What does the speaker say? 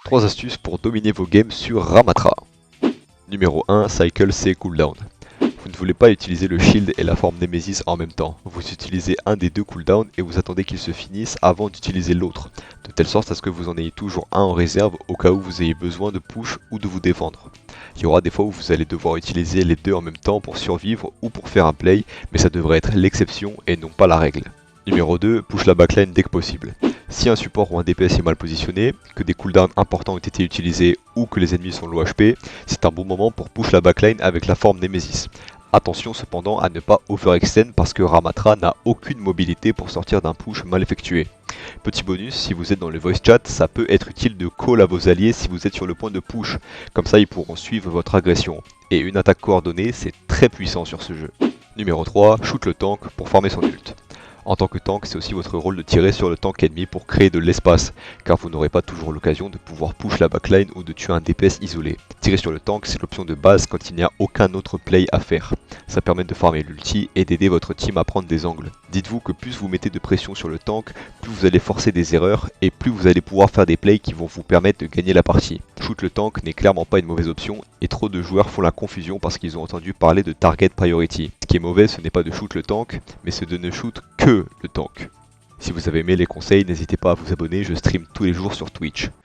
3 astuces pour dominer vos games sur Ramatra. Numéro 1, Cycle C Cooldown. Vous ne voulez pas utiliser le shield et la forme Nemesis en même temps. Vous utilisez un des deux cooldowns et vous attendez qu'ils se finissent avant d'utiliser l'autre, de telle sorte à ce que vous en ayez toujours un en réserve au cas où vous ayez besoin de push ou de vous défendre. Il y aura des fois où vous allez devoir utiliser les deux en même temps pour survivre ou pour faire un play, mais ça devrait être l'exception et non pas la règle. Numéro 2, push la backline dès que possible. Si un support ou un DPS est mal positionné, que des cooldowns importants ont été utilisés ou que les ennemis sont low HP, c'est un bon moment pour push la backline avec la forme Nemesis. Attention cependant à ne pas overextend parce que Ramatra n'a aucune mobilité pour sortir d'un push mal effectué. Petit bonus, si vous êtes dans le voice chat, ça peut être utile de call à vos alliés si vous êtes sur le point de push, comme ça ils pourront suivre votre agression. Et une attaque coordonnée, c'est très puissant sur ce jeu. Numéro 3, shoot le tank pour farmer son ult. En tant que tank, c'est aussi votre rôle de tirer sur le tank ennemi pour créer de l'espace, car vous n'aurez pas toujours l'occasion de pouvoir push la backline ou de tuer un DPS isolé. Tirer sur le tank, c'est l'option de base quand il n'y a aucun autre play à faire. Ça permet de farmer l'ulti et d'aider votre team à prendre des angles. Dites-vous que plus vous mettez de pression sur le tank, plus vous allez forcer des erreurs et plus vous allez pouvoir faire des plays qui vont vous permettre de gagner la partie. Shoot le tank n'est clairement pas une mauvaise option et trop de joueurs font la confusion parce qu'ils ont entendu parler de target priority. Ce qui est mauvais, ce n'est pas de shoot le tank, mais c'est de ne shoot que le tank. Si vous avez aimé les conseils, n'hésitez pas à vous abonner, je stream tous les jours sur Twitch.